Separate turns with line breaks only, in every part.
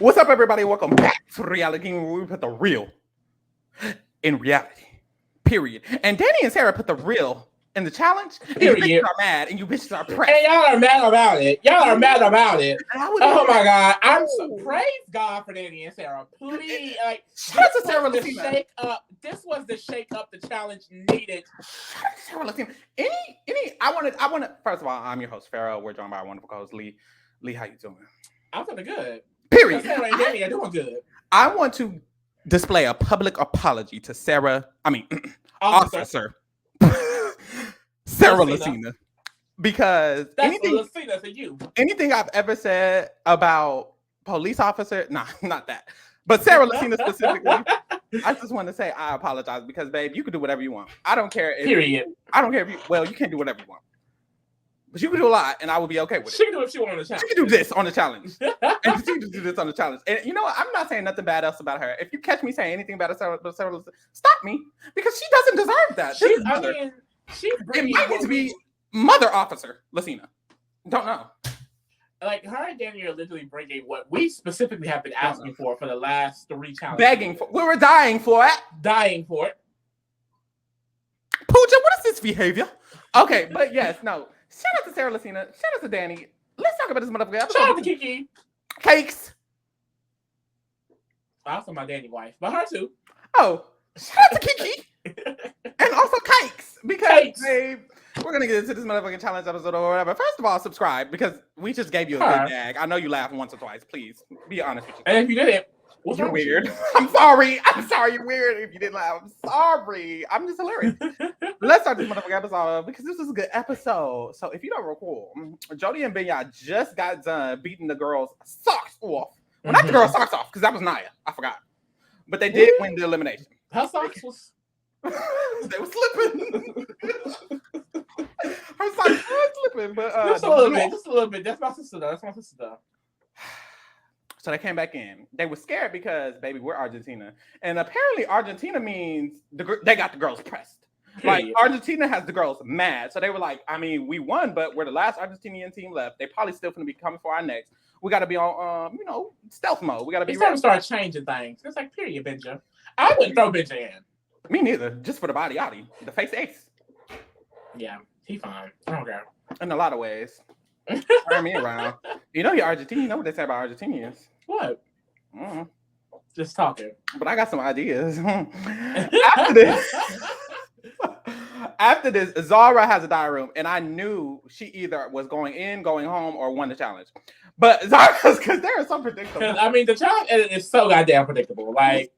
What's up, everybody? Welcome back to Reality Gaming, where we put the real in reality. Period. And Danny and Sarah put the real in the challenge. And you bitches are mad, and you bitches are pressed.
And y'all are mad about it. Oh my God! Praise God for Danny and Sarah. Please, like
shout out to Sarah Lucina.
Shake up. This was the shake up the challenge needed.
Sarah Lucina. I wanted. First of all, I'm your host, Farrah. We're joined by our wonderful co-host, Lee. Lee, how you doing?
I'm feeling good.
Period.
Sarah and Danny are doing good.
I want to display a public apology to Sarah. Officer. Sarah Lucina. Because
that's Lucina for you.
Anything I've ever said about police officer, not that. But Sarah Lucina specifically, I just want to say I apologize because, babe, you can do whatever you want. I don't care.
Period.
I don't care if you can't do whatever you want. But you can do a lot, and I will be okay with it.
She can do what she wants on the challenge.
She can do this on the challenge. And continue to do this on the challenge. And you know what? I'm not saying nothing bad else about her. If you catch me saying anything bad about Sarah Lucina, stop me. Because she doesn't deserve that. It might need to be Mother Officer Lucina. Don't know.
Like, her and Danny are literally bringing what we specifically have been asking for the last 3 challenges.
Begging for. We were dying for it.
Dying for it.
Pooja, what is this behavior? Okay, but yes, no. Shout out to Sarah Lucina. Shout out to Danny. Let's talk about this motherfucker.
Shout out to Kiki.
Cakes.
Also my Danny wife, but her too.
Oh, shout out to Kiki. And also Cakes. Because, babe, we're going to get into this motherfucking challenge episode or whatever. First of all, subscribe because we just gave you a good gag. I know you laughed once or twice. Please, be honest with you.
And if you didn't,
you're weird. I'm sorry. You're weird if you didn't laugh. I'm sorry. I'm just hilarious. Let's start this motherfucking episode because this was a good episode. So if you don't recall, Jody and Benya just got done beating the girls' socks off. Well, not the girls' socks off because that was Naya. I forgot. But they did win the elimination.
Her socks was...
they were slipping. Her socks were slipping. But,
just a little bit. That's my sister though.
So they came back in. They were scared because, baby, we're Argentina. And apparently Argentina means they got the girls pressed. Like, Argentina has the girls mad. So they were like, I mean, we won, but we're the last Argentinian team left. They probably still going to be coming for our next. We got to be on, stealth mode. We got to be ready.
It's time to start changing things. It's like, period, Benja. I wouldn't throw Benja in.
Me neither. Just for the body, yachty. The face ace.
Yeah, he fine. I don't care.
In a lot of ways. Turn me around. You know you're Argentinian. You know what they say about Argentinians.
What? Just talking.
But I got some ideas. After this, Zara has a diary room, and I knew she either was going in, going home, or won the challenge. But Zara's, because they're so predictable.
I mean, the challenge is so goddamn predictable. Like,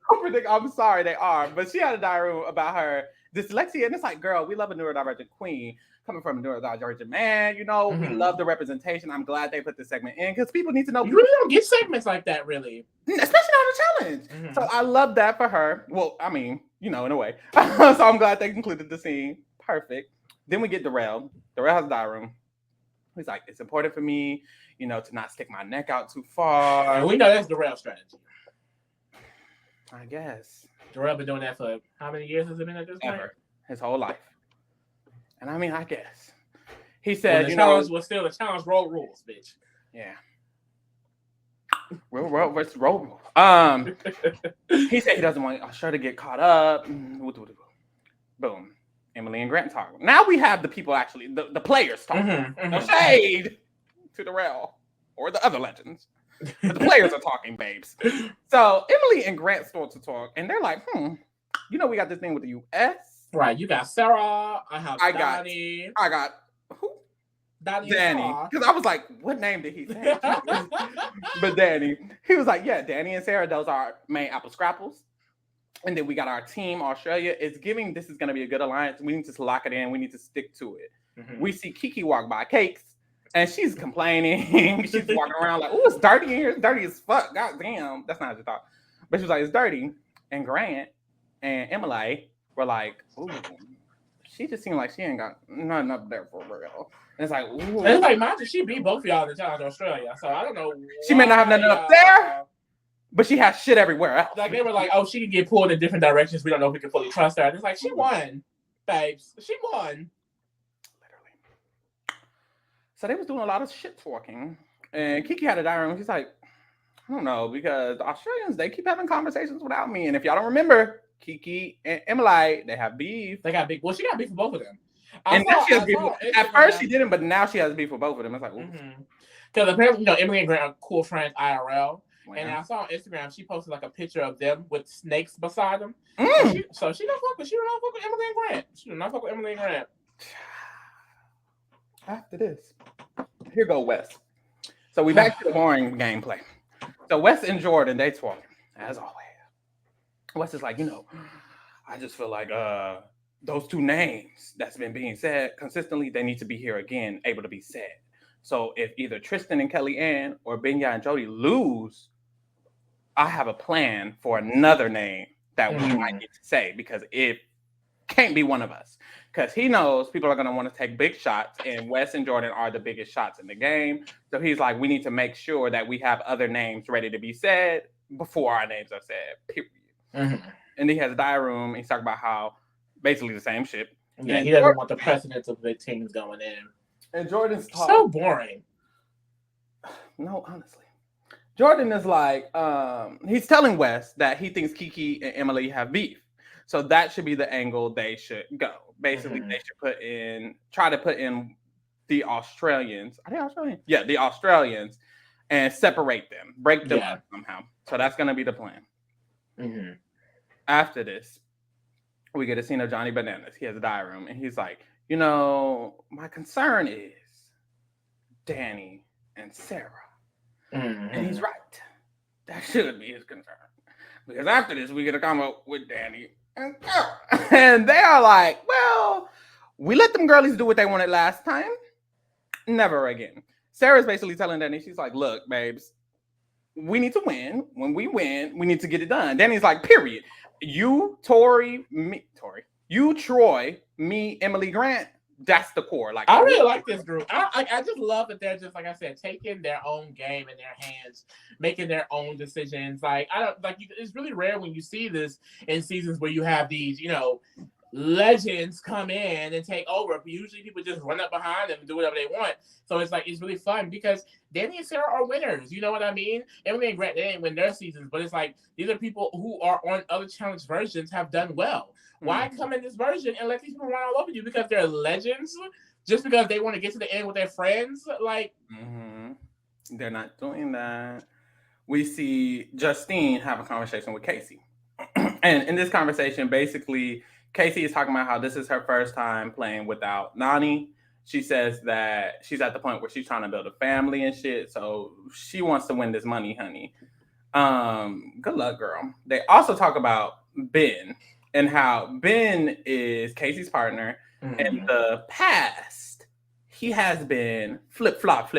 I'm sorry, they are. But she had a diary room about her dyslexia, and it's like, girl, we love a neurodivergent queen coming from a neurodivergent man. You know, we love the representation. I'm glad they put this segment in because people need to know.
You really don't get segments like that, really,
especially on the challenge. So I love that for her. Well, I mean, in a way. So I'm glad they concluded the scene. Perfect. Then we get Darrell. Darrell has a diary room. He's like, it's important for me, to not stick my neck out too far.
And we know that's Darrell's strategy.
I guess.
Darrell been doing that for how many years has it been at this point?
Ever. His whole life. And I mean, I guess. He said,
the challenge was still the challenge road rules, bitch.
Yeah. Real world versus road rules. He said he doesn't want Usher to get caught up. Boom. Emily and Grant talk. Now we have the people actually, the players talking. No shade to Darrell or the other legends. But the players are talking, babes. So Emily and Grant start to talk, and they're like, we got this thing with the U.S.
Right, you got Sarah. I
got who?
Danny.
Because I was like, what name did he say? But Danny. He was like, yeah, Danny and Sarah, those are our main apple scrapples. And then we got our team, Australia. It's giving this is going to be a good alliance. We need to lock it in. We need to stick to it. We see Kiki walk by Cakes, and she's complaining. She's walking around like, oh, it's dirty in here. It's dirty as fuck. God damn. That's not how she thought. But she was like, it's dirty. And Grant and Emily were like, ooh, she just seemed like she ain't got nothing up there for real. And it's like, ooh.
And it's like, mind you, she beat both of y'all in the challenge Australia. So I don't know.
She may not have nothing up there. But she has shit everywhere else.
Like, they were like, oh, she can get pulled in different directions. We don't know if we can fully trust her. And it's like, she won, babes. She won.
Literally. So they was doing a lot of shit talking. And Kiki had a diary room. He's like, I don't know, because the Australians, they keep having conversations without me. And if y'all don't remember, Kiki and Emily, they have beef.
They got beef. Well, she got beef with both of them.
And now she has beef. At first she didn't, but now she has beef with both of them. It's like,
because apparently, Emily and Grant are cool friends IRL. Wow. And I saw on Instagram she posted like a picture of them with snakes beside them. So she don't fuck with Emily and Grant. She do not fuck with Emily and Grant.
After this, here go Wes. So we back to the boring gameplay. So Wes and Jordan, they talking as always. Wes is like, I just feel like those two names that's been being said consistently, they need to be here again, able to be said. So if either Tristan and Kellyanne or Benya and Jody lose, I have a plan for another name that we might need to say, because it can't be one of us. Because he knows people are going to want to take big shots, and Wes and Jordan are the biggest shots in the game. So he's like, we need to make sure that we have other names ready to be said before our names are said, period. And he has a diary room, and he's talking about how basically the same shit.
Yeah, he doesn't want the precedence of the teams going in.
And Jordan's
so boring.
No, honestly. Jordan is like, he's telling Wes that he thinks Kiki and Emily have beef. So that should be the angle they should go. Basically, they should try to put in the Australians. Are they Australian? Yeah, the Australians, and separate them, break them up somehow. So that's going to be the plan. After this, we get a scene of Johnny Bananas. He has a diary room, and he's like, my concern is Danny and Sarah. And he's right. That should be his concern. Because after this, we get a combo with Danny and Sarah. And they are like, well, we let them girlies do what they wanted last time. Never again. Sarah's basically telling Danny, she's like, look, babes, we need to win. When we win, we need to get it done. Danny's like, period. You, Tori, me, you, Troy, me, Emily, Grant. That's the core. Like,
I really like this group. I just love that they're just, like I said, taking their own game in their hands, making their own decisions. Like, it's really rare when you see this in seasons where you have these, legends come in and take over. But usually people just run up behind them and do whatever they want. So it's really fun because Danny and Sarah are winners. You know what I mean? Emily and Grant, they didn't win their seasons, but it's like these are people who are on other challenge versions have done well. Why come in this version and let these people run all over you because they're legends? Just because they want to get to the end with their friends? Like,
they're not doing that. We see Justine have a conversation with Casey. And in this conversation, basically, Casey is talking about how this is her first time playing without Nany. She says that she's at the point where she's trying to build a family and shit. So she wants to win this money, honey. Good luck, girl. They also talk about Ben. And how Ben is Casey's partner. In the past, he has been flip-flop.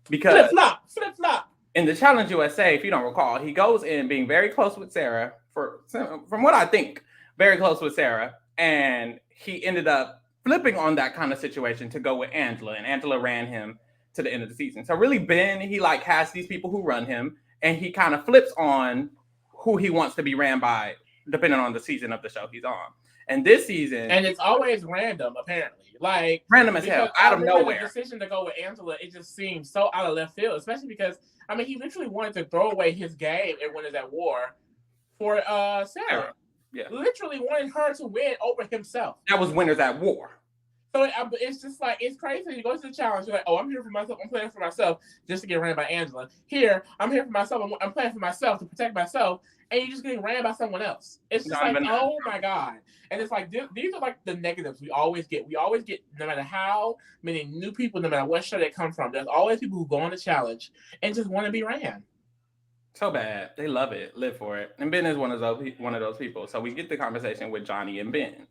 Because
flip-flop.
In the Challenge USA, if you don't recall, he goes in being very close with Sarah, from what I think, very close with Sarah. And he ended up flipping on that kind of situation to go with Angela. And Angela ran him to the end of the season. So really, Ben, he has these people who run him. And he kind of flips on who he wants to be ran by, depending on the season of the show he's on. And this season...
And it's always random, apparently. Like,
random as hell, out of nowhere.
The decision to go with Angela, it just seems so out of left field, especially because, he literally wanted to throw away his game in Winners at War for Sarah.
Yeah.
Literally wanted her to win over himself.
That was Winners at War.
So it's just like, it's crazy. You go to the challenge, you're like, oh, I'm here for myself. I'm playing for myself just to get ran by Angela. Here, I'm here for myself. I'm playing for myself to protect myself. And you're just getting ran by someone else. It's just oh my God. And it's like, these are like the negatives we always get. We always get, no matter how many new people, no matter what show they come from, there's always people who go on the challenge and just want to be ran.
So bad. They love it, live for it. And Ben is one of those people. So we get the conversation with Johnny and Ben.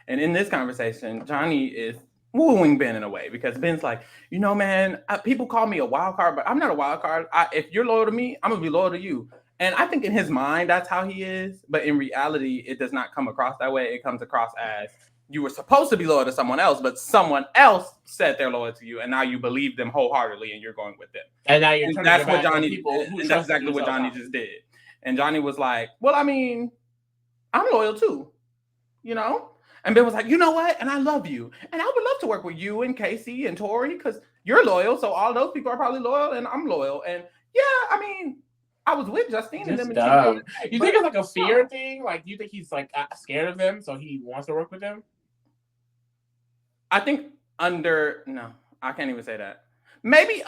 And in this conversation, Johnny is wooing Ben in a way because Ben's like, man, people call me a wild card, but I'm not a wild card. If you're loyal to me, I'm going to be loyal to you. And I think in his mind, that's how he is. But in reality, it does not come across that way. It comes across as you were supposed to be loyal to someone else, but someone else said they're loyal to you. And now you believe them wholeheartedly and you're going with them.
And now you're
that's what Johnny and that's exactly what Johnny just did. And Johnny was like, well, I'm loyal too, And Ben was like, you know what? And I love you. And I would love to work with you and Casey and Tori because you're loyal. So all those people are probably loyal and I'm loyal. And yeah, I was with Justine and
Just
them.
dumb. You think it's like a fear thing? Like, you think he's like scared of them, so he wants to work with them?
I think no, I can't even say that. Maybe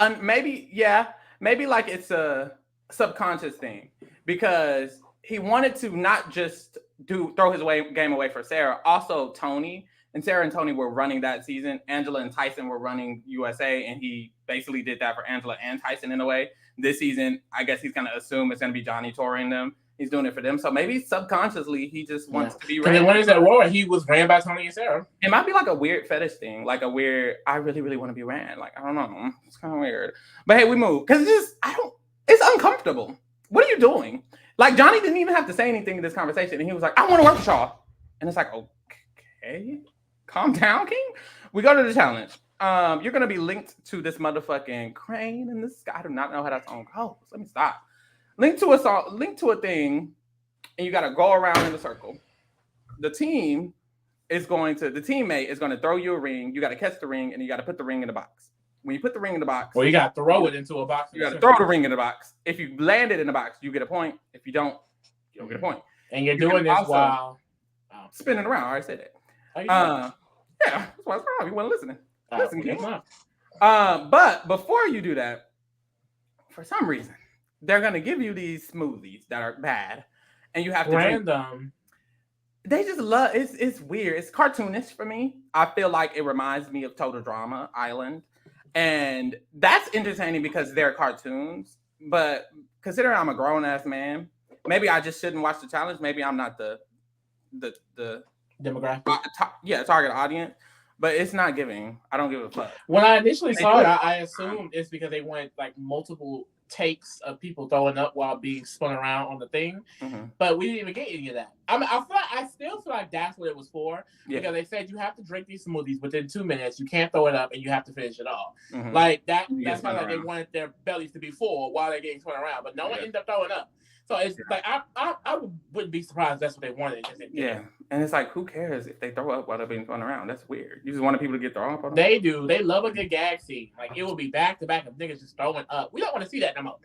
yeah, maybe like it's a subconscious thing because he wanted to not just throw his game away for Sarah. Also, Tony and Sarah and Tony were running that season. Angela and Tyson were running USA, and he basically did that for Angela and Tyson in a way. This season, I guess he's gonna assume it's gonna be Johnny touring them. He's doing it for them. So maybe subconsciously he just wants to be ran.
Because when he's at war, he was ran by Tony and Sarah.
It might be like a weird fetish thing, like a weird, I really, really want to be ran. Like, I don't know. It's kind of weird. But hey, we move. Because it's uncomfortable. What are you doing? Like, Johnny didn't even have to say anything in this conversation. And he was like, I want to work with y'all. And it's like, okay, calm down, King. We go to the challenge. You're going to be linked to this motherfucking crane in the sky. I do not know how that song goes. Let me stop. Link to a thing, and you got to go around in a circle. The teammate is going to throw you a ring. You got to catch the ring, and you got to put the ring in the box. When you put the ring in the box,
well, you got to throw it into a box.
You got to throw the ring in the box. If you land it in the box, you get a point. If you don't get a point.
And you're doing this while
spinning around. I already said that. Yeah, that's what's wrong. You weren't listening. Listen, King. But before you do that, for some reason, they're gonna give you these smoothies that are bad, and you have to
random.
They just love it's weird. It's cartoonish for me. I feel like it reminds me of Total Drama Island, and that's entertaining because they're cartoons. But considering I'm a grown ass man, maybe I just shouldn't watch the challenge. Maybe I'm not the
demographic.
Target audience. But it's not giving. I don't give a fuck.
When I initially saw it, I assumed it's because they went like multiple takes of people throwing up while being spun around on the thing. Mm-hmm. But we didn't even get any of that. I mean, I still feel like that's what it was for. Yeah. Because they said you have to drink these smoothies within 2 minutes. You can't throw it up and you have to finish it off. Mm-hmm. Like that's kind of like they wanted their bellies to be full while they're getting spun around. But no one ended up throwing up. So it's like I wouldn't be surprised if that's what they wanted.
And it's like, who cares if they throw up while they're being thrown around? That's weird. You just wanted people to get thrown up.
They do. They love a good gag scene. Like it will be back to back of niggas just throwing up. We don't want to see that no more.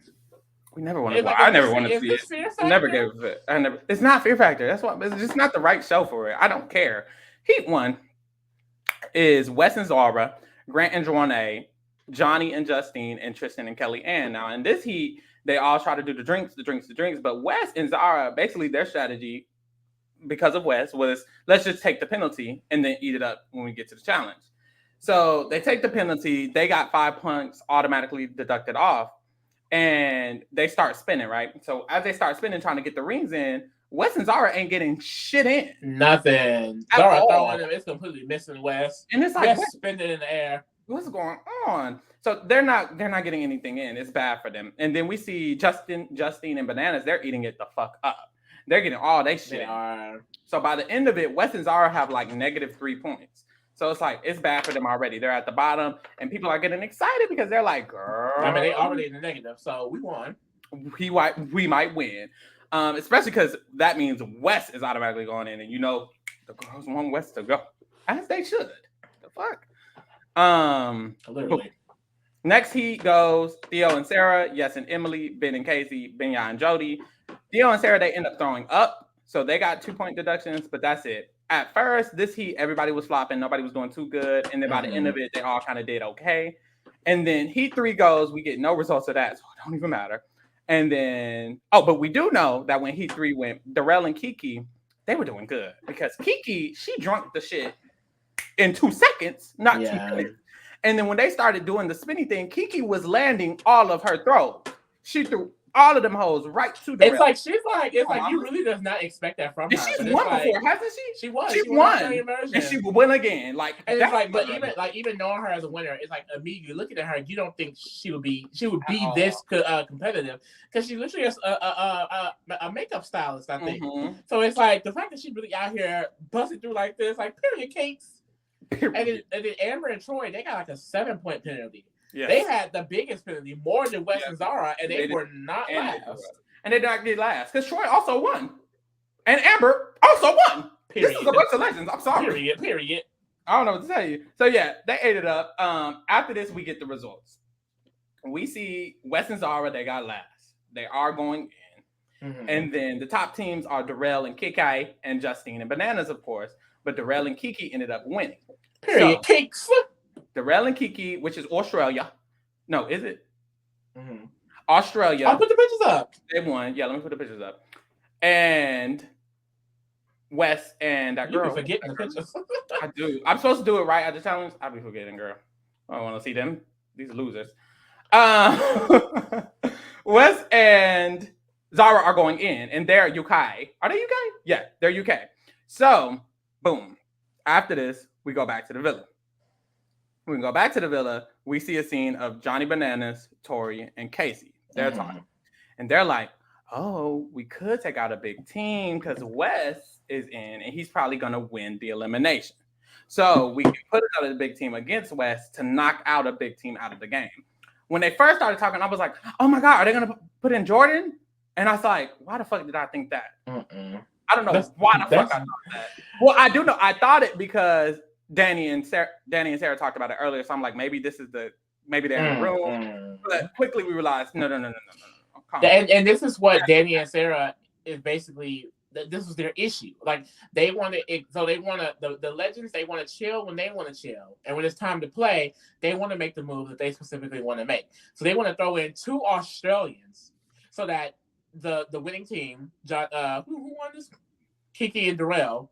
We never want to. I never want to see it. Never gave it. It's not Fear Factor. That's why it's just not the right show for it. I don't care. Heat 1 is Wes and Zara, Grant and Joanne, Johnny and Justine, and Tristan and Kelly Ann. Now in this heat, they all try to do the drinks. But Wes and Zara, basically their strategy, because of Wes, was let's just take the penalty and then eat it up when we get to the challenge. So they take the penalty. They got 5 points automatically deducted off. And they start spinning, right? So as they start spinning, trying to get the rings in, Wes and Zara ain't getting shit in.
Nothing. Zara throwing them. It's completely missing Wes.
And it's like
spinning in the air.
What's going on? So they're not getting anything in. It's bad for them. And then we see Justine, and Bananas. They're eating it the fuck up. They're getting all they shit. They are. So by the end of it, Wes and Zara have like -3 points. So it's like, it's bad for them already. They're at the bottom, and people are getting excited because they're like, girl.
I mean, they already in the negative, so we won.
We might win. Especially because that means Wes is automatically going in, and the girls want Wes to go. As they should. The fuck?
Literally.
Next heat goes Theo and Sarah, Yes and Emily, Ben and Casey, Benya and Jody. Theo and Sarah, they end up throwing up, so they got 2-point deductions, but that's it. At first, this heat, everybody was flopping. Nobody was doing too good. And then by the end of it, they all kind of did okay. And then heat 3 goes. We get no results of that, so it don't even matter. And then, but we do know that when heat 3 went, Darrell and Kiki, they were doing good. Because Kiki, she drunk the shit in 2 seconds, not 2 minutes. And then when they started doing the spinny thing, Kiki was landing all of her throws. She threw all of them hoes right to the
It's like you really does not expect that from her.
And she's won before, hasn't she?
She won.
She won. And she will win again. Like,
and it's like, but even knowing her as a winner, it's like immediately looking at her, you don't think she would be this competitive because she literally is a makeup stylist, I think. Mm-hmm. So it's like the fact that she's really out here busting through like this, like period cakes. And then Amber and Troy, they got like a 7-point penalty. Yes. They had the biggest penalty, more than Wes and Zara, and they were not last.
And they did not get last because Troy also won, and Amber also won. Period. This is a bunch of legends. I'm sorry.
Period.
I don't know what to tell you. So yeah, they ate it up. After this, we get the results. We see Wes and Zara. They got last. They are going in.
Mhm.
And then the top teams are Darrell and Kiki and Justine and Bananas, of course. But Darrell and Kiki ended up winning.
Period.
So
Cakes.
Darrell and Kiki, which is Australia. No, is it?
Mm-hmm.
Australia.
I'll put the pictures up.
They won. Yeah, let me put the pictures up. And Wes and that
You
girl.
be forgetting the pictures.
I do. I'm supposed to do it right at the challenge. I be forgetting, girl. I don't want to see them. These losers. Wes and Zara are going in, and they're UK. Are they UK? Yeah, they're UK. So, boom. After this, we go back to the villa. When we go back to the villa, we see a scene of Johnny Bananas, Tori, and Casey. They're talking. And they're like, oh, we could take out a big team because Wes is in, and he's probably going to win the elimination. So we can put another big team against Wes to knock out a big team out of the game. When they first started talking, I was like, oh my God, are they going to put in Jordan? And I was like, why the fuck did I think that? I don't know why the fuck I thought that. Well, I do know. I thought it because Danny and Sarah talked about it earlier. So I'm like, maybe they're in the room. But quickly we realized, no.
And this is what Danny and Sarah is basically. This was their issue. Like they want to, so they want to. The legends, they want to chill when they want to chill, and when it's time to play, they want to make the move that they specifically want to make. So they want to throw in 2 Australians, so that the winning team, who won this, Kiki and Darrell,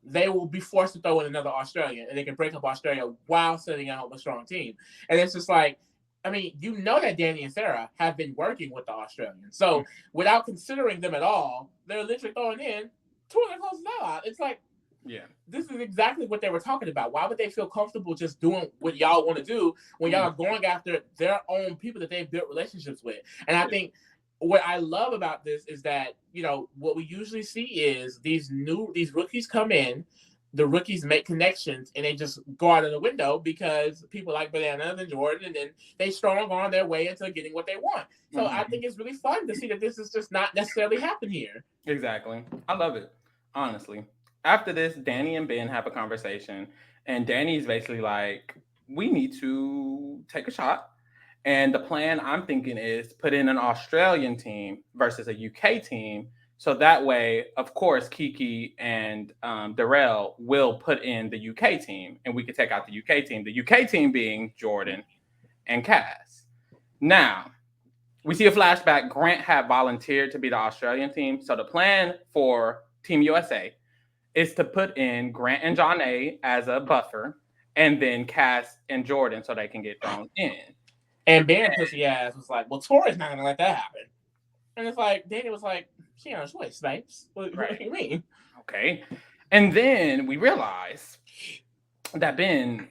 they will be forced to throw in another Australian, and they can break up Australia while setting out a strong team. And it's just like, I mean, you know that Danny and Sarah have been working with the Australians. So without considering them at all, they're literally throwing in 2 of their closest allies. It's like,
yeah,
this is exactly what they were talking about. Why would they feel comfortable just doing what y'all want to do when y'all are going after their own people that they've built relationships with? And I think what I love about this is that, you know, what we usually see is these rookies come in, the rookies make connections, and they just go out of the window because people like Bananas and Jordan, and then they strong on their way into getting what they want. So I think it's really fun to see that this is just not necessarily happening here.
Exactly. I love it, honestly. After this, Danny and Ben have a conversation, and Danny's basically like, we need to take a shot. And the plan I'm thinking is put in an Australian team versus a UK team. So that way, of course, Kiki and Darrell will put in the UK team, and we could take out the UK team. The UK team being Jordan and Cass. Now, we see a flashback. Grant had volunteered to be the Australian team. So the plan for Team USA is to put in Grant and Jonna as a buffer, and then Cass and Jordan so they can get thrown in.
And Ben pussy ass was like, well, Tori's not going to let that happen. And it's like, Danny was like, she on a choice, babes. What do you mean?
Okay. And then we realize that Ben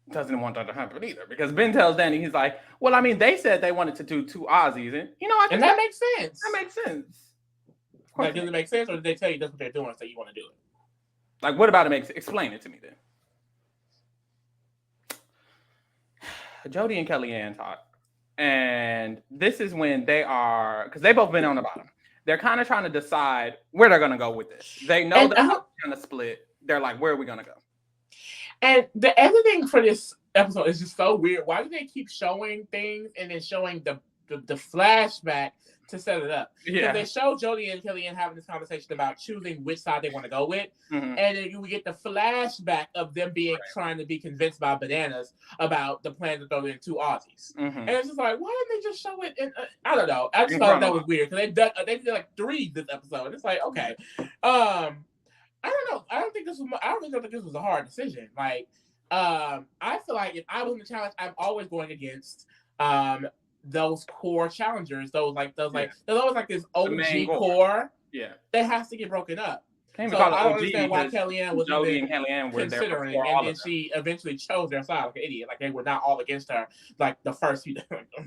doesn't want that to happen either, because Ben tells Danny, he's like, well, I mean, they said they wanted to do 2 Aussies, and you know, I think
that makes sense.
That makes sense.
Like, does it make sense, or did they tell you that's what they're doing, so you want to do it?
Like, what about it makes? Explain it to me then. Jody and Kellyanne talk, and this is when they are, because they both been on the bottom. They're kind of trying to decide where they're going to go with this. They know they're going to split. They're like, where are we going to go?
And the editing for this episode is just so weird. Why do they keep showing things and then showing the flashback to set it up?
Yeah.
They show Jody and Kellyanne having this conversation about choosing which side they want to go with. And then we get the flashback of them trying to be convinced by Bananas about the plan to throw in 2 Aussies. And it's just like, why didn't they just show it in, I don't know. I just thought that was weird, because they did like 3 this episode. It's like, okay. I don't know. I don't think this was a hard decision. Like, I feel like if I was in the challenge, I'm always going against those core challengers. There's always like this OG core.
Yeah.
That has to get broken up. So I don't understand why Kellyanne was
Jody and Kellyanne were
considering, and she eventually chose their side like an idiot. Like, they were not all against her. Like the first few.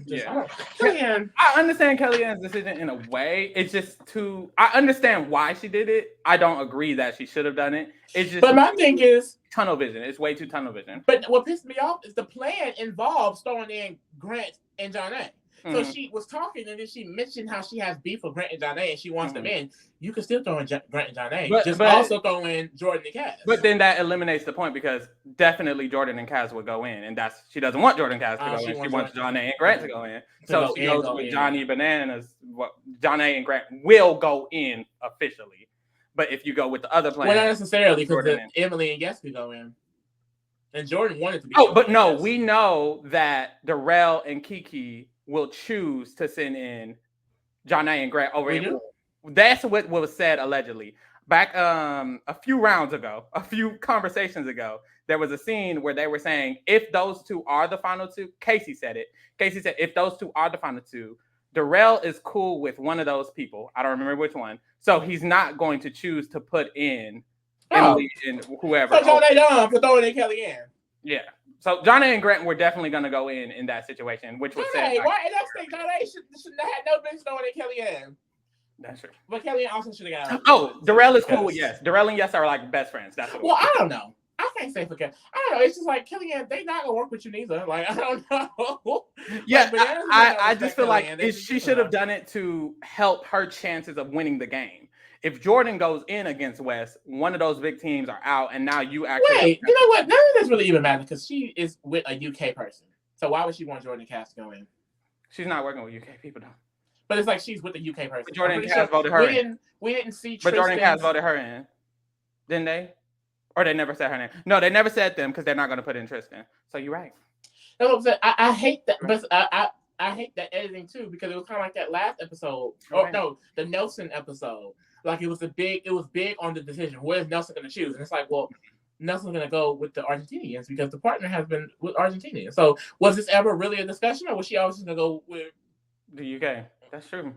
Kellyanne. I understand Kellyanne's decision in a way. It's just too. I understand why she did it. I don't agree that she should have done it. It's just.
But my thing is
tunnel vision. It's way too tunnel vision.
But what pissed me off is the plan involves throwing in Grant and Jonna. So
Mhm.
she was talking, and then she mentioned how she has beef with Grant and Janae, and she wants them
Mhm.
in. You can still throw in Grant and Janae.
But
Just
but
also throw in Jordan and Cass.
but then that eliminates the point because definitely Jordan and Kaz would go in, and she doesn't want Jordan and Kaz to go
She
in. She
wants
wants
Jordan-
Johnny and Grant to go in.
to
So
go
she
in,
goes
go
with
in.
Johnny Bananas. Johnny and Grant will go in officially. But if you go with the other plan,
Well, not necessarily, because
Jordan and-
Emily and Yes could go in. And Jordan wanted to be.
Oh, but no,
Yes.
we know that Darrell and Kiki will choose to send in Johnny and Grant over.
We do?
That's what was said allegedly. Back a few rounds ago, a few conversations ago, there was a scene where they were saying if those two are the final two, Casey said it. Casey said if those two are the final two, Darrell is cool with one of those people. I don't remember which one. So he's not going to choose to put in Emily and whoever.
So Johnny Dunn for throwing in Kellyanne.
Yeah. So Johnny and Grant were definitely going to go in that situation, which was said.
Why? And I think Johnny shouldn't have had no business throwing in Kellyanne.
That's true.
But Kellyanne also should have got.
Oh, Darrell is cool with Yes. Darrell and Yes are like best friends. That's what.
Well, I don't know. I can't say for Kellyanne. I don't know. It's just like Kellyanne, they not gonna work with you neither. Like I don't know.
Yeah,
like,
I just feel like she should have done it to help her chances of winning the game. If Jordan goes in against West, one of those big teams are out, and now you actually.
Wait, you know what? None of this really even matters because she is with a UK person. So why would she want Jordan Cass to go in?
She's not working with UK people though.
But it's like she's with the UK person.
But Jordan Cass voted her in.
We didn't see.
But Jordan Cass voted her in, didn't they? Or they never said her name. No, they never said them because they're not going to put in Tristan. So you're right.
That's what I'm saying. I hate that, but I hate that editing too because it was kind of like that last episode. Or no, the Nelson episode. Like it was big on the decision. Where's Nelson going to choose? And it's like, well, Nelson's going to go with the Argentinians because the partner has been with Argentinians. So was this ever really a discussion, or was she always going to go with
the UK? That's true.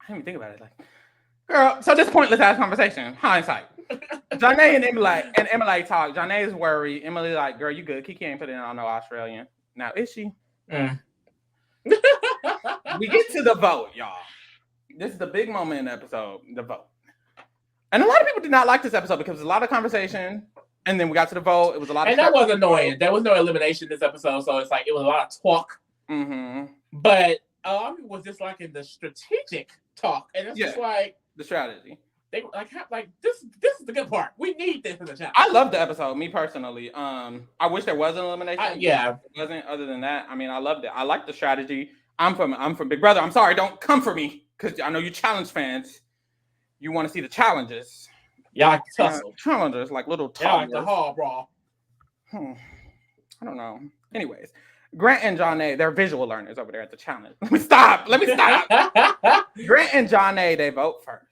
I didn't even think about it. Like, girl, so this pointless ass conversation. Hindsight. Janae and Emily talk. Janae is worried. Emily like, girl, you good? Kiki ain't put in on no Australian. Now is she? We get to the vote, y'all. This is the big moment in the episode. The vote. And a lot of people did not like this episode because it was a lot of conversation. And then we got to the vote. It was a lot of.
And that was annoying. There was no elimination this episode, so it's like it was a lot of talk.
Mm-hmm.
But a lot of people was just liking the strategic talk, and it's just like
the strategy.
They like this is the good part. We need this in the chat.
I love the episode, me personally. I wish there was an elimination.
Yeah,
it wasn't. Other than that, I mean, I loved it. I like the strategy. I'm from Big Brother. I'm sorry, don't come for me because I know you challenge fans. You want to see the challenges.
Yeah, like the tussle.
Challenges like little.
Yeah, like the hall brawl.
I don't know. Anyways, Grant and Janae, they're visual learners over there at the challenge. Let me stop. Grant and Janae, they vote first.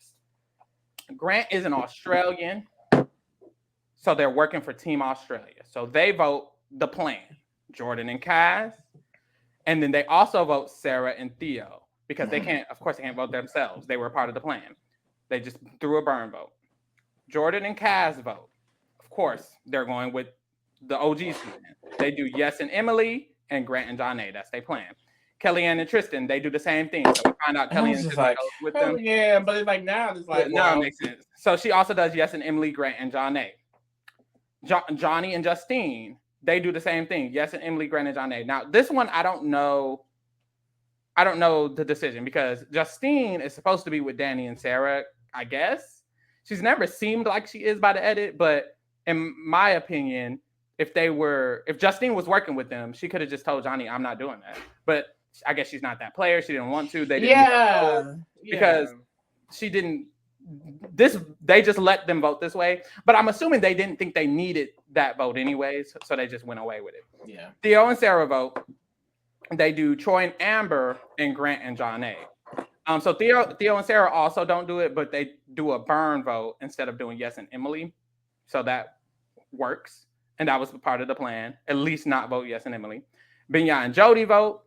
Grant is an Australian, so they're working for Team Australia. So they vote the plan, Jordan and Kaz, and then they also vote Sarah and Theo because they can't vote themselves. They were part of the plan. They just threw a burn vote. Jordan and Kaz vote. Of course, they're going with the OG's plan. They do Yes and Emily and Grant and Janae. That's their plan. Kellyanne and Tristan, they do the same thing. So we find out Kellyanne
just like,
goes with them.
Yeah, but it's like now it's like
now it makes sense. So she also does Yes and Emily, Grant and Janae. Johnny and Justine, they do the same thing. Yes and Emily, Grant and Janae. Now this one I don't know the decision because Justine is supposed to be with Danny and Sarah, I guess. She's never seemed like she is by the edit, but in my opinion, if Justine was working with them, she could have just told Johnny, I'm not doing that. But I guess she's not that player. She didn't want to. They didn't because she didn't. They just let them vote this way. But I'm assuming they didn't think they needed that vote anyways, so they just went away with it.
Yeah.
Theo and Sarah vote. They do Troy and Amber and Grant and Janae. So Theo and Sarah also don't do it, but they do a burn vote instead of doing Yes and Emily. So that works. And that was part of the plan. At least not vote Yes and Emily. Binya and Jody vote.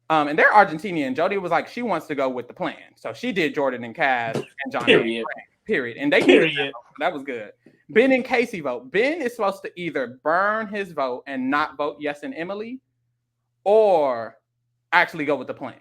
And they're Argentinian. Jody was like, she wants to go with the plan. So she did Jordan and Kaz and Janae. Period. And they did that was good. Ben and Casey vote. Ben is supposed to either burn his vote and not vote Yes and Emily or actually go with the plan.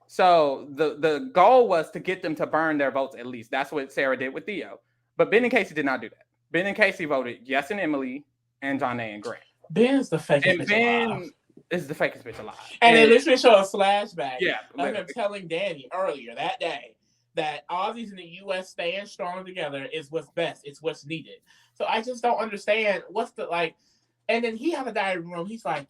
So the goal was to get them to burn their votes at least. That's what Sarah did with Theo. But Ben and Casey did not do that. Ben and Casey voted Yes and Emily and Janae and Grant.
Ben's the fake.
And Ben, is the fakest bitch alive.
And they literally show a flashback of him telling Danny earlier that day that Aussies in the U.S. staying strong together is what's best. It's what's needed. So I just don't understand what's the like. And then he had a diary room. He's like,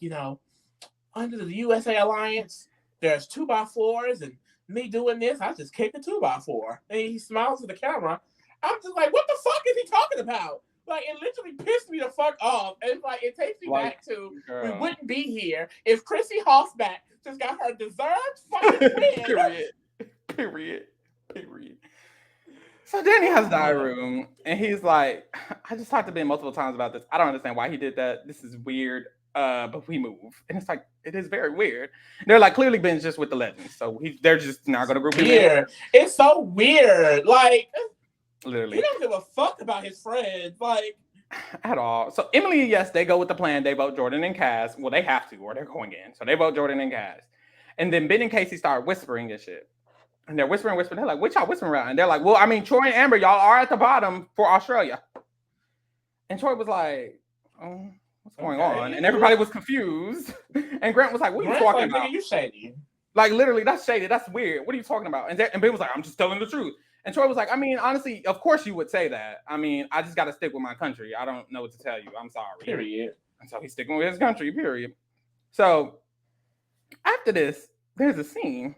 under the USA Alliance, there's 2x4s, and me doing this, I just kick a 2x4. And he smiles at the camera. I'm just like, what the fuck is he talking about? Like, it literally pissed me the fuck off. And it's like, it takes me back to, we wouldn't be here if Chrissy Hoffback just got her deserved fucking win.
Period. So Danny has a diary room, and he's like, I just talked to Ben multiple times about this. I don't understand why he did that. This is weird. But we move. And it's like, it is very weird. They're like, clearly Ben's just with the legends. So they're just not going to group him in.
It's so weird. Like,
literally.
He don't give a fuck about his friends. Like,
at all. So Emily and Yes, they go with the plan. They vote Jordan and Cass. Well, they have to, or they're going in. So they vote Jordan and Cass. And then Ben and Casey start whispering and shit. And they're whispering. They're like, what y'all whispering about? And they're like, well, I mean, Troy and Amber, y'all are at the bottom for Australia. And Troy was like, oh, what's going on? And everybody was confused. And Grant was like, what are you talking about?
You shady.
Like, literally, that's shady. That's weird. What are you talking about? And Ben was like, I'm just telling the truth. And Troy was like, I mean, honestly, of course you would say that. I mean, I just got to stick with my country. I don't know what to tell you. I'm sorry.
Period.
And so he's sticking with his country, period. So after this, there's a scene.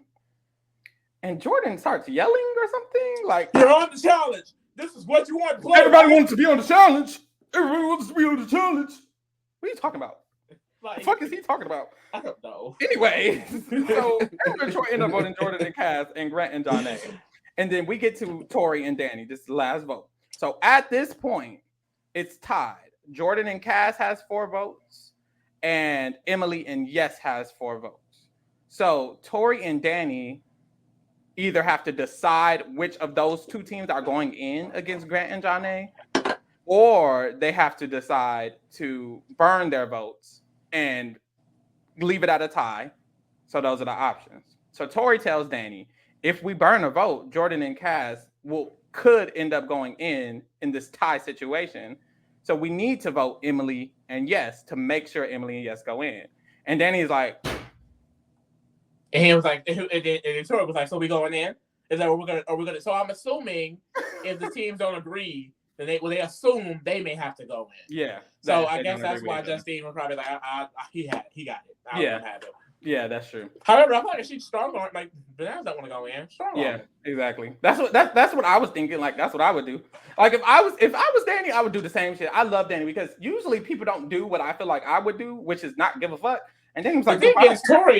And Jordan starts yelling or something. Like,
you're on the challenge. This is what you want to play.
Everybody wants to be on the challenge. Everybody wants to be on the challenge. What are you talking about? Like, the fuck is he talking about?
I don't know.
Anyway, so Amber and Troy end up voting Jordan and Cass and Grant and John A. And then we get to Tori and Danny, this is the last vote. So at this point, it's tied. Jordan and Cass has 4 votes, and Emily and Yes has 4 votes. So Tori and Danny either have to decide which of those 2 teams are going in against Grant and John A, or they have to decide to burn their votes and leave it at a tie. So those are the options. So Tori tells Danny, if we burn a vote, Jordan and Cass could end up going in this tie situation. So we need to vote Emily and Yes to make sure Emily and Yes go in. And Danny's like,
and he was like, and Tori was like, so we going in? Is that what are we gonna? So I'm assuming if the teams don't agree, then they assume they may have to go in.
Yeah.
So I guess that's why Justine was probably like, he got it. I don't have it.
Yeah, that's true.
However, I feel like she's strong on it. Like, Bananas don't want to go in. Strong on it.
Exactly. That's what I was thinking. Like, that's what I would do. Like, if I was Danny, I would do the same shit. I love Danny because usually people don't do what I feel like I would do, which is not give a fuck. And then he was like,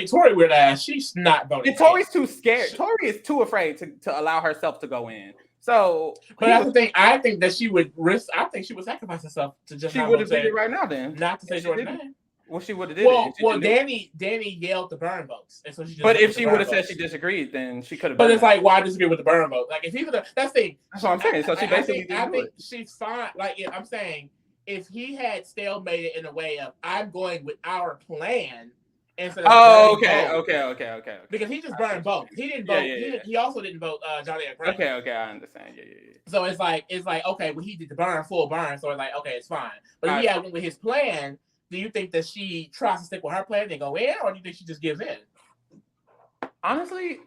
Tori weird ass. She's not voting.
And Tori's too scared. Tori is too afraid to allow herself to go in. So,
but that's the thing. I think that she would risk. I think she would sacrifice herself to just.
She would have did it right now. Then
not to say Jordan's name.
Well, she would have did it.
Well, Danny yelled the burn votes, and so she.
But if she would have said she disagreed, then she could have.
But it's like, why disagree with the burn vote? Like, if he would have, that's the thing.
That's what I'm saying. So she basically.
I think she's fine. Like, I'm saying, if he had stalemated in a way of, I'm going with our plan. Instead of
okay.
Because he just burned both. He didn't vote. Yeah. He also didn't vote Johnny and Grant.
Okay, I understand. Yeah.
So it's like okay, well he did the full burn, so it's like okay, it's fine. But if he had went with his plan, do you think that she tries to stick with her plan and go in, or do you think she just gives in?
Honestly,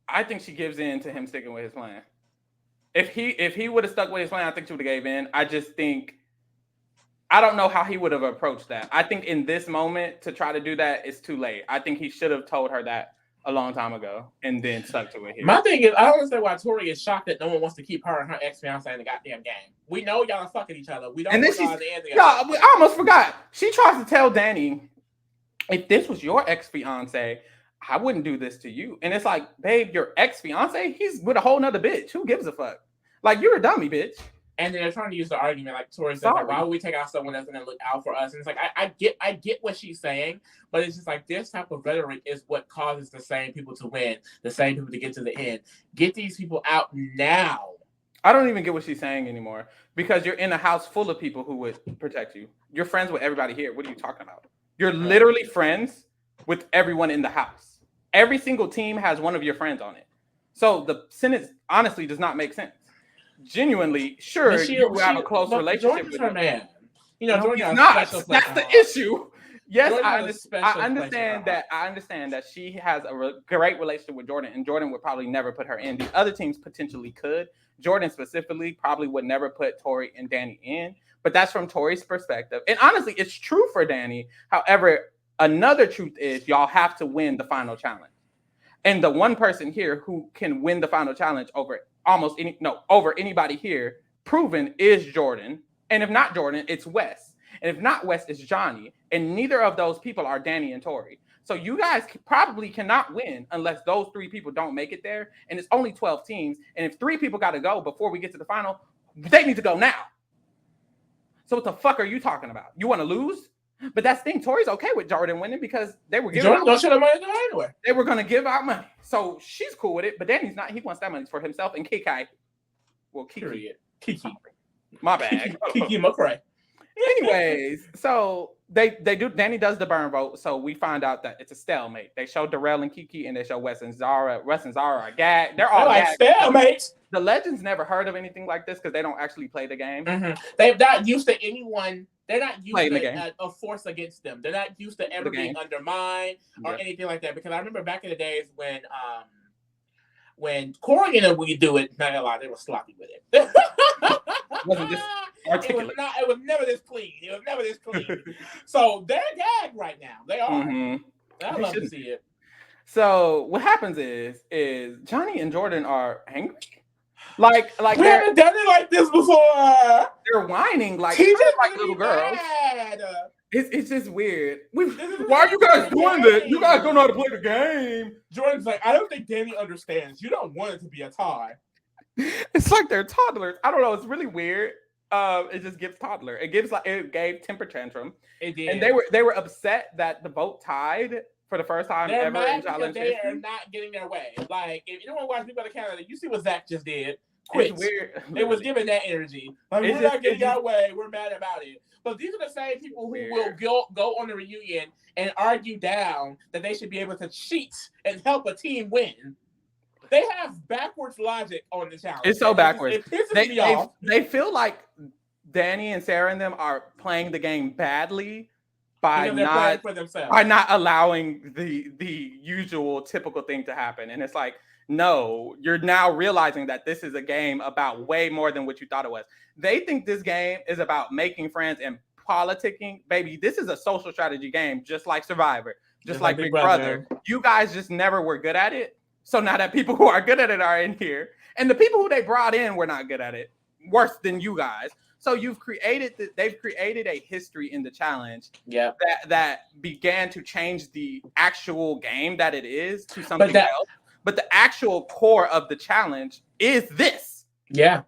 I think she gives in to him sticking with his plan. If he would have stuck with his plan, I think she would have gave in. I just think. I don't know how he would have approached that. I think in this moment to try to do that, it's too late. I think he should have told her that a long time ago and then stuck to it.
My thing is, I don't understand why Tori is shocked that no one wants to keep her and her ex-fiance in the goddamn game. We know y'all are fucking each other. We don't know y'all the end.
I almost forgot. She tries to tell Danny, if this was your ex-fiance, I wouldn't do this to you. And it's like, babe, your ex-fiance? He's with a whole nother bitch. Who gives a fuck? Like, you're a dummy, bitch.
And they're trying to use the argument, like Tori said, like, why would we take out someone that's going to look out for us? And it's like, I get what she's saying, but it's just like this type of rhetoric is what causes the same people to win, the same people to get to the end. Get these people out now.
I don't even get what she's saying anymore because you're in a house full of people who would protect you. You're friends with everybody here. What are you talking about? You're literally friends with everyone in the house. Every single team has one of your friends on it. So the sentence honestly does not make sense. Genuinely, sure, you have a close relationship with
her
him.
man.
He's not. That's the issue. Yes,
Jordan
I,
has a
under-
special
I
place in
understand
her
that. I understand that she has a great relationship with Jordan, and Jordan would probably never put her in. The other teams potentially could. Jordan specifically probably would never put Tori and Danny in, but that's from Tori's perspective. And honestly, it's true for Danny. However, another truth is y'all have to win the final challenge. And the one person here who can win the final challenge over over anybody here, proven, is Jordan. And if not Jordan, it's Wes. And if not Wes, it's Johnny. And neither of those people are Danny and Tori. So you guys probably cannot win unless those three people don't make it there. And it's only 12 teams. And if three people got to go before we get to the final, they need to go now. So what the fuck are you talking about? You want to lose? But that's the thing. Tori's okay with Jordan winning because they were giving
Jordan don't show the money to her anyway.
They were going to give out money. So she's cool with it. But Danny's not. He wants that money for himself and Kiki. Well, Kiki. My bad.
Kiki McCray.
Anyways, so they do. Danny does the burn vote, so we find out that it's a stalemate. They show Darrell and Kiki, and they show Wes and Zara. Wes and Zara are gagged. They're all
like stalemates.
The Legends never heard of anything like this because they don't actually play the game.
Mm-hmm. They're not used to anyone. They're not used
Playing
to a force against them. They're not used to ever being undermined or anything like that. Because I remember back in the days when Corey and we do it, not a lot, they were sloppy with it.
Wasn't this articulate?
It was never this clean. So they're gagged right now. They are.
Mm-hmm.
I love to see it.
So what happens is Johnny and Jordan are angry. Like
we haven't done it like this before.
They're whining like little girls. It's just weird. Why are you guys doing this? You guys don't know how to play the game.
Jordan's like, I don't think Danny understands. You don't want it to be a tie.
It's like they're toddlers. I don't know. It's really weird. It just gives toddler. It gave temper tantrum.
It did.
And they were upset that the vote tied for the first time ever in challenge.
They are not getting their way. Like, if you don't watch People Out of Canada, you see what Zach just did. Quit.
It's weird.
It was giving that energy. Like, we're not getting our way. We're mad about it. But these are the same people who will go on the reunion and argue down that they should be able to cheat and help a team win. They have backwards logic on the challenge.
It's so backwards.
It pisses me off.
They feel like Danny and Sarah and them are playing the game badly by not allowing the usual typical thing to happen. And it's like, no, you're now realizing that this is a game about way more than what you thought it was. They think this game is about making friends and politicking. Baby, this is a social strategy game, just like Survivor, just like Big Brother. You guys just never were good at it. So now that people who are good at it are in here, and the people who they brought in were not good at it, worse than you guys. So they've created a history in the challenge that began to change the actual game that it is to something else. But the actual core of the challenge is this.
Yeah,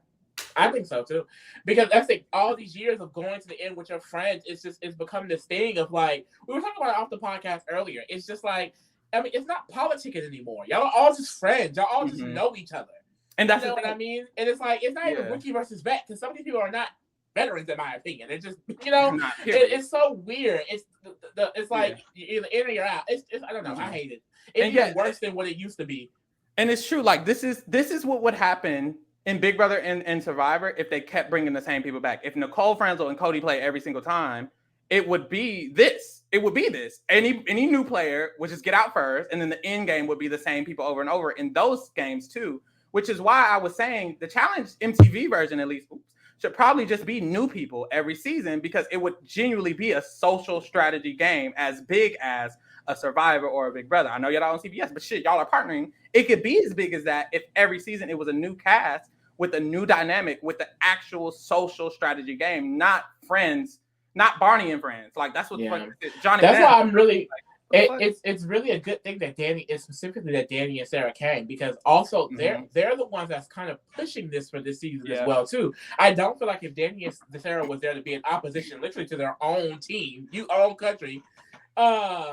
I think so too. Because I think all these years of going to the end with your friends, it's become this thing of like, we were talking about it off the podcast earlier. It's just like, I mean, it's not politicking anymore. Y'all are all just friends. Y'all all just know each other.
And that's
what I mean? And it's like, it's not even rookie versus vet, because some of these people are not veterans, in my opinion. It's just, it's so weird. It's like you're either in or you're out. It's I don't know. I hate it. It's even worse than what it used to be.
And it's true. Like this is what would happen in Big Brother and Survivor if they kept bringing the same people back. If Nicole Franzel and Cody play every single time, it would be this. It would be this. Any new player would just get out first, and then the end game would be the same people over and over in those games too. Which is why I was saying the challenge MTV version, at least, should probably just be new people every season, because it would genuinely be a social strategy game as big as a Survivor or a Big Brother. I know y'all on CBS, but shit, y'all are partnering. It could be as big as that if every season it was a new cast with a new dynamic with the actual social strategy game, not Friends, not Barney and Friends. Like that's what Johnny.
That's why I'm really. It's really a good thing that Danny and Sarah came, because also they're the ones that's kind of pushing this for this season as well too. I don't feel like if Danny and Sarah was there to be in opposition literally to their own team, own country,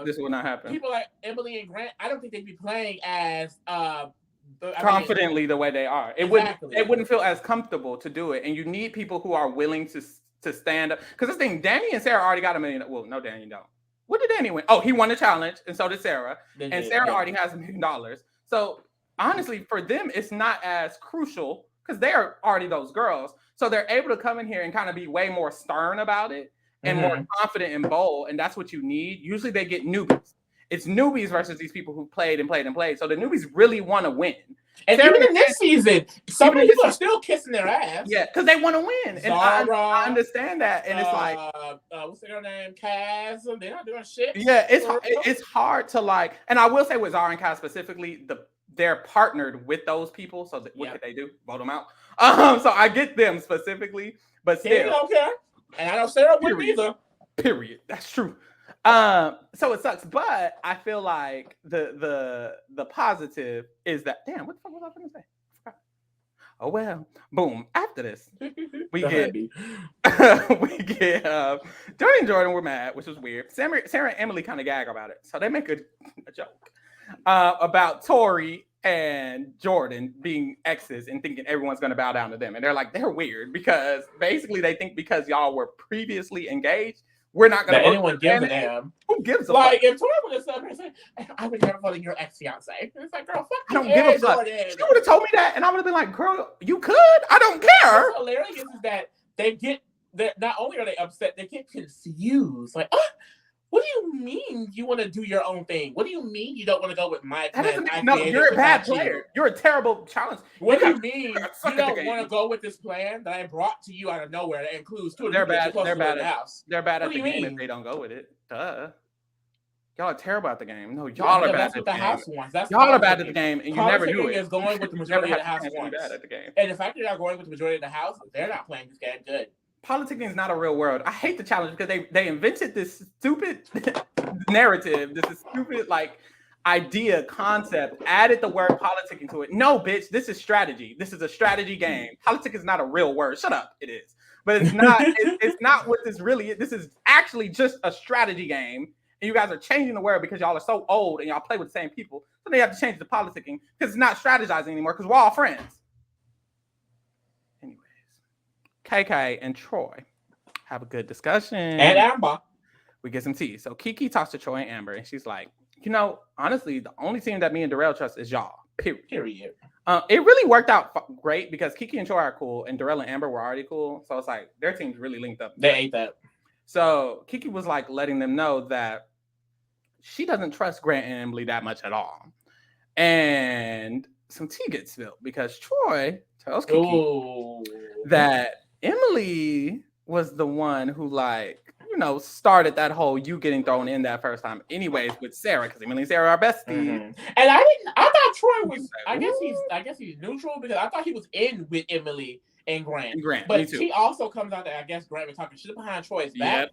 this will not happen.
People like Emily and Grant, I don't think they'd be playing as
confidently the way they are. It wouldn't feel as comfortable to do it, and you need people who are willing to stand up. Because this thing, Danny and Sarah already got $1 million. Well, no, Danny don't. What did Danny win? Oh, he won the challenge, and so did Sarah. Sarah already has $1 million. So honestly, for them, it's not as crucial because they are already those girls. So they're able to come in here and kind of be way more stern about it. and more confident and bold, and that's what you need. Usually they get newbies. It's newbies versus these people who played and played and played. So the newbies really want to win.
And even in this season, some people are still kissing their ass.
Yeah, because they want to win. And I understand that. And it's like,
what's their name? Kaz. They're not doing shit.
Yeah, it's hard to like, and I will say with Zara and Kaz specifically, they're partnered with those people. So what could they do? Vote them out. So I get them specifically, but still,
don't care. And I know Sarah wouldn't either.
Period. That's true. So it sucks, but I feel like the positive is that what the fuck was I going to say? Oh well, boom. After this, we get Jordan and Jordan were mad, which was weird. Sarah and Emily kind of gag about it, so they make a joke about Tori and Jordan being exes and thinking everyone's going to bow down to them, and they're like, they're weird because basically they think because y'all were previously engaged, we're not going to
anyone give a damn.
Who gives a
fuck?
If
Tori would have said, I would never vote in your ex-fiance. It's like, girl, fuck
I don't give a fuck. She would have told me that, and I would have been like, girl, you could. I don't care.
What's hilarious is that they get that. Not only are they upset, they get confused. Like, what do you mean you want to do your own thing? What do you mean you don't want to go with my plan?
No, you're a bad player. You're a terrible challenge.
What do you mean you don't want to go with this plan that I brought to you out of nowhere that includes two of
They're bad. They're bad.
They're bad
at the game if they don't go with it. Duh. Y'all are terrible at the game. No, y'all are bad at the game. Y'all are bad at the game, and you never knew it.
Is going with the majority of the house
wants. Bad at the game.
And the fact that you're not going with the majority of the house, they're not playing this game good.
Politicking is not a real world. I hate the challenge because they invented this stupid narrative, this stupid like idea, concept, added the word politicking to it. No, bitch, this is strategy. This is a strategy game. Politic is not a real word. Shut up, it is. But it's not, it's not what this really is. This is actually just a strategy game. And you guys are changing the word because y'all are so old and y'all play with the same people. So they have to change the politicking because it's not strategizing anymore because we're all friends. KK and Troy have a good discussion.
And Amber.
We get some tea. So Kiki talks to Troy and Amber, and she's like, honestly, the only team that me and Darrell trust is y'all. Period. It really worked out great because Kiki and Troy are cool, and Darrell and Amber were already cool. So it's like their team's really linked up.
They ate that.
So Kiki was like letting them know that she doesn't trust Grant and Emily that much at all. And some tea gets spilled because Troy tells Kiki that Emily was the one who started that whole you getting thrown in that first time anyways with Sarah because Emily and Sarah are besties.
And I thought Troy was I guess he's neutral because I thought he was in with Emily and Grant. But she also comes out that I guess Grant was talking shit behind Troy's back.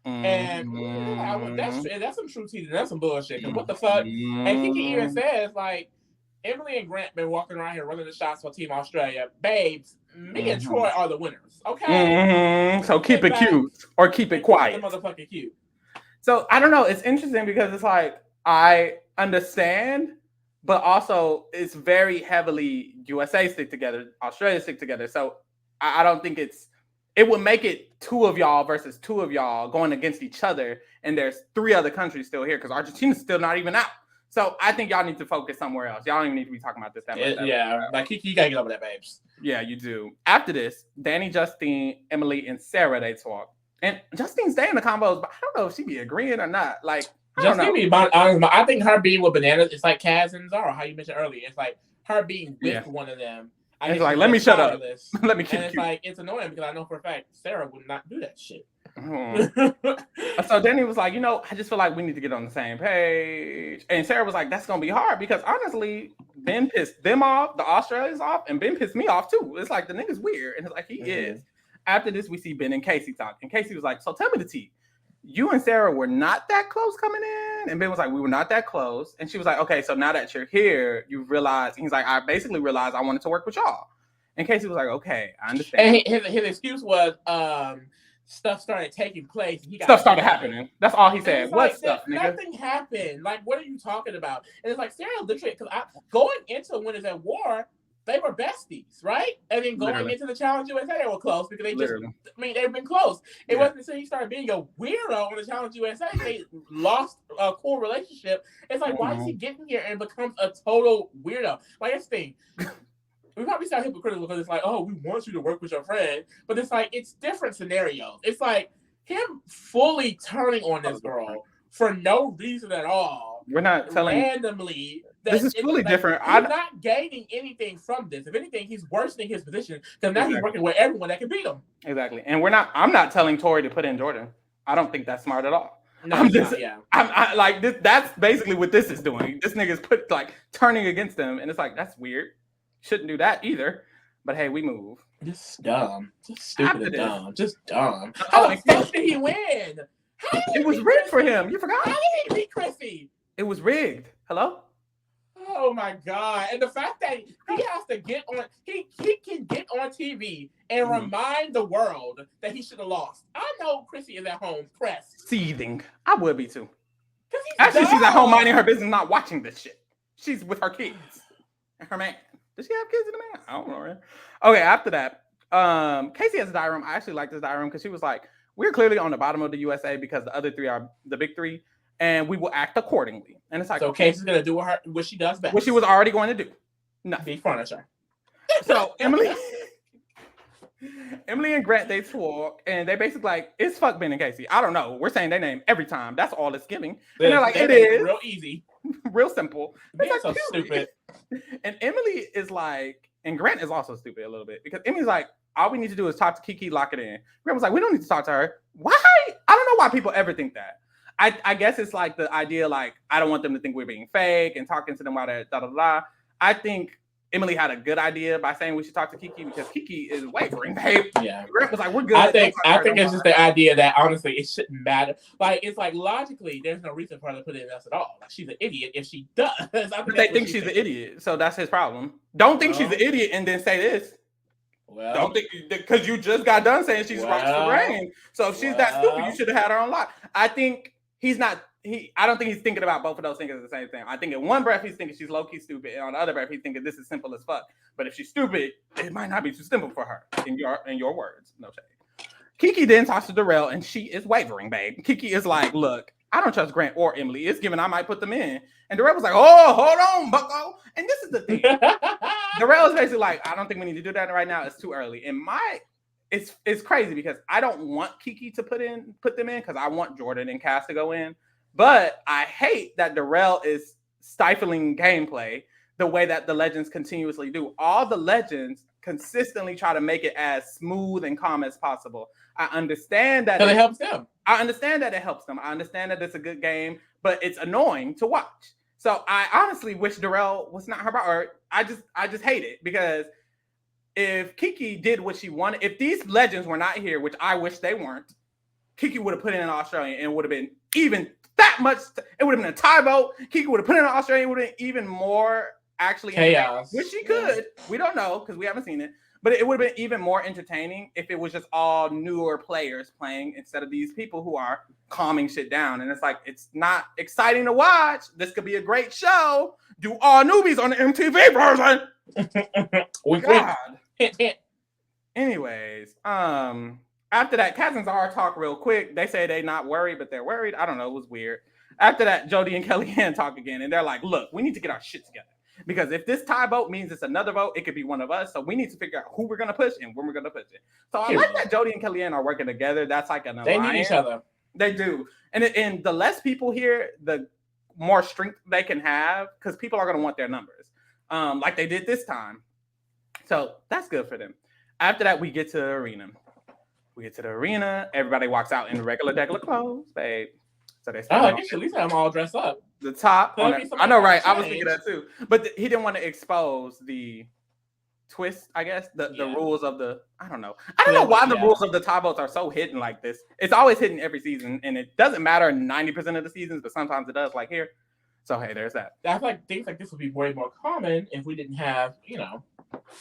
And that's some true tea. That's some bullshit. What the fuck? And Kiki even says like Emily and Grant been walking around here running the shots for Team Australia. Babes, me and Troy are the winners. Okay?
So keep it cute or keep it quiet.
Motherfucking cute.
So I don't know. It's interesting because it's like I understand, but also it's very heavily USA stick together, Australia stick together. So I don't think it would make it two of y'all versus two of y'all going against each other. And there's three other countries still here because Argentina's still not even out. So I think y'all need to focus somewhere else. Y'all don't even need to be talking about this.
Like you gotta get over that, babes.
Yeah, you do. After this, Danny, Justine, Emily, and Sarah, they talk. And Justine's staying in the combos, but I don't know if she be agreeing or not. Like,
I think her being with Bananas, it's like Kaz and Zara, how you mentioned earlier. It's like her being with one of them.
It's like, let me shut up. Let me keep
it. It's like, it's annoying because I know for a fact Sarah would not do that shit.
So Danny was like, I just feel like we need to get on the same page. And Sarah was like, that's going to be hard because honestly, Ben pissed them off, the Australians off, and Ben pissed me off too. It's like the nigga's weird. And it's like, he is. After this, we see Ben and Casey talk. And Casey was like, so tell me the tea. You and Sarah were not that close coming in? And Ben was like, we were not that close. And she was like, okay, so now that you're here, you've realized. And he's like, I basically realized I wanted to work with y'all. And Casey was like, okay, I understand.
And his excuse was, stuff started taking place.
Stuff started happening. That's all he said. What stuff, nigga?
Nothing happened. Like, what are you talking about? And it's like, Sarah literally, because going into Winners at War, they were besties, right? And then going into the Challenge USA, they were close because they they've been close. It wasn't until he started being a weirdo on the Challenge USA, they lost a cool relationship. It's like, why is he getting here and becomes a total weirdo? Like, this thing. We probably sound hypocritical because it's like, oh, we want you to work with your friend. But it's like, it's different scenarios. It's like, him fully turning on this girl for no reason at all.
We're not telling
randomly.
This is fully different.
He's not gaining anything from this. If anything, he's worsening his position because now he's working with everyone that can beat him.
Exactly. And I'm not telling Tori to put in Jordan. I don't think that's smart at all.
No,
I'm like this. That's basically what this is doing. This nigga's turning against them, and it's like that's weird. Shouldn't do that either. But hey, we move.
Just dumb. Just stupid and dumb. Just dumb. How the fuck did he win?
It was rigged for him. You forgot?
How did he beat Chrissy?
It was rigged. Hello?
Oh my God. And the fact that he has to get on, he can get on TV and remind the world that he should have lost. I know Chrissy is at home pressed.
Seething. I would be too. Actually, she's at home minding her business, not watching this shit. She's with her kids and her man. Does she have kids in the man? I don't know. Right? Okay, after that, Casey has a diary. I actually like this diary because she was like, we're clearly on the bottom of the USA because the other three are the big three, and we will act accordingly. And it's like,
so Casey's gonna do what she does best.
What she was already going to do.
Nothing. Be furniture.
So Emily and Grant, they talk, and they basically like, it's fuck Ben and Casey. I don't know. We're saying their name every time. That's all it's giving. And they're like, it is
real easy,
real simple.
They're so stupid.
And Emily is like, and Grant is also stupid a little bit because Emily's like, all we need to do is talk to Kiki, lock it in. Grant was like, we don't need to talk to her. Why? I don't know why people ever think that. I guess it's like the idea, like, I don't want them to think we're being fake and talking to them while they're da-da-da. I think Emily had a good idea by saying we should talk to Kiki because Kiki is wavering, babe.
Yeah.
Grant was like, we're good.
I think it's just the idea that, honestly, it shouldn't matter. Like, it's like, logically, there's no reason for her to put it in us at all. Like, she's an idiot if she does.
But they think she's an idiot, so that's his problem. Don't think she's an idiot and then say this.
Well,
don't think, because you just got done saying she's rocks the brain. So if she's that stupid, you should have had her on lock. I think he's not. I don't think he's thinking about both of those things at the same time. I think in one breath he's thinking she's low-key stupid, and on the other breath he's thinking this is simple as fuck. But if she's stupid, it might not be too simple for her. In your words, no shade. Kiki then talks to Darrell, and she is wavering, babe. Kiki is like, look, I don't trust Grant or Emily. It's given I might put them in. And Darrell was like, oh, hold on, bucko. And this is the thing. Darrell is basically like, I don't think we need to do that right now. It's too early. And it's crazy because I don't want Kiki to put them in because I want Jordan and Cass to go in. But I hate that Darrell is stifling gameplay the way that the legends continuously do. All the legends consistently try to make it as smooth and calm as possible. I understand that
it helps them.
I understand that it helps them. I understand that it's a good game, but it's annoying to watch. So I honestly wish Darrell was not her part. I just hate it because if Kiki did what she wanted, if these legends were not here, which I wish they weren't, Kiki would have put in an Australian and would have been even that much. It would have been a tie vote. Kiki would have put in an Australian. Would have been even more actually
chaos,
which she could. Yeah. We don't know because we haven't seen it. But it would have been even more entertaining if it was just all newer players playing instead of these people who are calming shit down. And it's like, it's not exciting to watch. This could be a great show. Do all newbies on the MTV version. God. Anyways, after that, Cass and Zara talk real quick. They say they not worried, but they're worried. I don't know. It was weird. After that, Jody and Kellyanne talk again. And they're like, look, we need to get our shit together. Because if this tie vote means it's another vote, it could be one of us. So we need to figure out who we're going to push and when we're going to push it. So I like that Jody and Kellyanne are working together. That's like an alliance.
They need each other.
They do. And the less people here, the more strength they can have because people are going to want their numbers like they did this time. So that's good for them. After that, we get to the arena. Everybody walks out in regular clothes, babe. So they
I guess at least I'm all dressed up.
The top. I know, right? I was thinking that too. But he didn't want to expose the twist, I guess. The rules of the, I don't know. I don't know why the rules of the tie votes are so hidden like this. It's always hidden every season, and it doesn't matter 90% of the seasons, but sometimes it does, like here. So hey, there's that.
I feel like things like this would be way more common if we didn't have,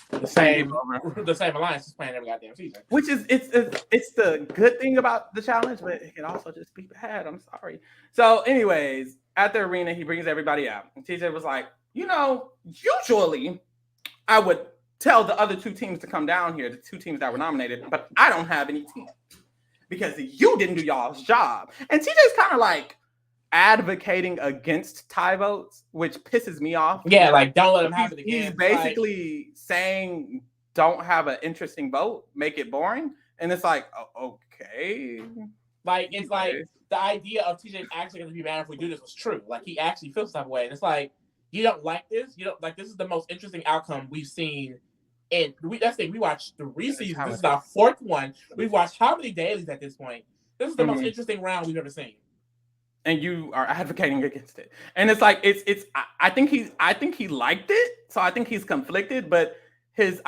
the same alliances playing every goddamn season.
Which is it's the good thing about the challenge, but it can also just be bad. I'm sorry. So, anyways, at the arena, he brings everybody out. And TJ was like, usually I would tell the other two teams to come down here, the two teams that were nominated, but I don't have any team because you didn't do y'all's job. And TJ's kind of like advocating against tie votes, which pisses me off.
Yeah, like don't let him have it again.
He's basically saying don't have an interesting vote, make it boring. And it's like, okay.
Like it's like the idea of TJ actually going to be mad if we do this was true. Like he actually feels that way, and it's like you don't like this. You don't like this is the most interesting outcome we've seen. And that's the thing. We watched 3 seasons. This is our 4th one. We've watched how many dailies at this point? This is the most interesting round we've ever seen.
And you are advocating against it, and it's like it's. I think he liked it, so I think he's conflicted. But his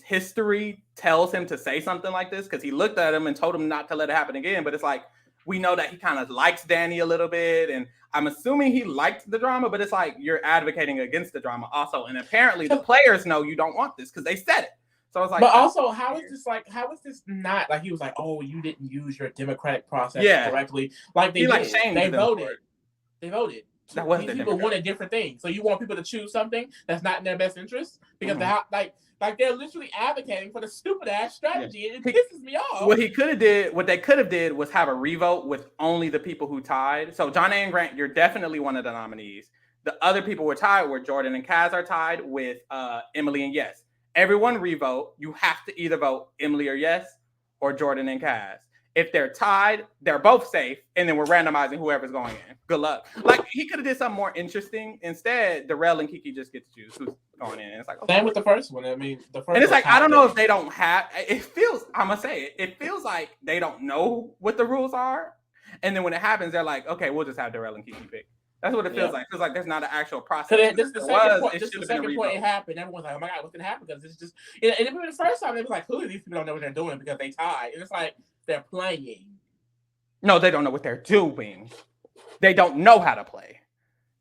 history tells him to say something like this because he looked at him and told him not to let it happen again. But it's like we know that he kind of likes Danny a little bit, and I'm assuming he liked the drama. But it's like you're advocating against the drama also, and apparently the players know you don't want this because they said it. So it's like,
but also, how is this not like he was like, oh, you didn't use your democratic process correctly? Like they voted. They voted.
That wasn't
these people wanted different things. So you want people to choose something that's not in their best interest because they're literally advocating for the stupid ass strategy, and it pisses me off.
What they could have did was have a revote with only the people who tied. So John A. and Grant, you're definitely one of the nominees. The other people were tied were Jordan and Kaz are tied with Emily and Yes. Everyone revote. You have to either vote Emily or Yes or Jordan and Kaz. If they're tied, they're both safe, and then we're randomizing whoever's going in. Good luck. Like he could have did something more interesting. Instead, Darrell and Kiki just get to choose who's going in. And it's like
same with the first one. I mean, the first.
And it's like I don't know if they don't have. It feels. I'm gonna say it. It feels like they don't know what the rules are, and then when it happens, they're like, okay, we'll just have Darrell and Kiki pick. That's what it feels like. It feels like there's not an actual process.
This is the second point. This is the second point it happened. Everyone's like, oh my God, what's going to happen? Because it's just, and it was the first time they was like, who these people don't know what they're doing because they tied. And it's like, they're playing.
No, they don't know what they're doing. They don't know how to play.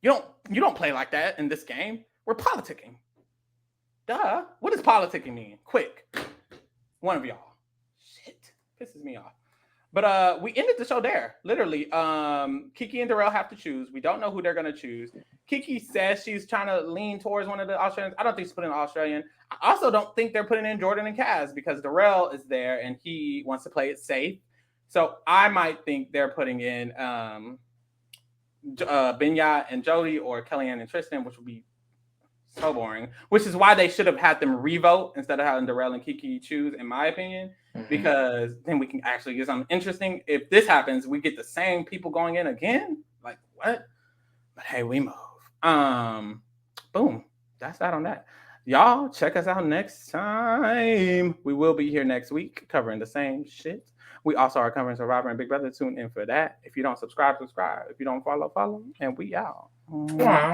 You don't play like that in this game. We're politicking. Duh. What does politicking mean? Quick. One of y'all. Shit. Pisses me off. But we ended the show there. Literally. Kiki and Darrell have to choose. We don't know who they're gonna choose. Kiki says she's trying to lean towards one of the Australians. I don't think she's putting an Australian. I also don't think they're putting in Jordan and Kaz because Darrell is there and he wants to play it safe. So I might think they're putting in Benya and Jody or Kellyanne and Tristan, which would be so boring. Which is why they should have had them revote instead of having Darrell and Kiki choose, in my opinion. Because then we can actually get something interesting. If this happens, we get the same people going in again. Like what? But hey, we move. Boom. That's that on that. Y'all check us out next time. We will be here next week covering the same shit. We also are covering Survivor and Big Brother. Tune in for that. If you don't subscribe. If you don't follow. And we out.
Wow.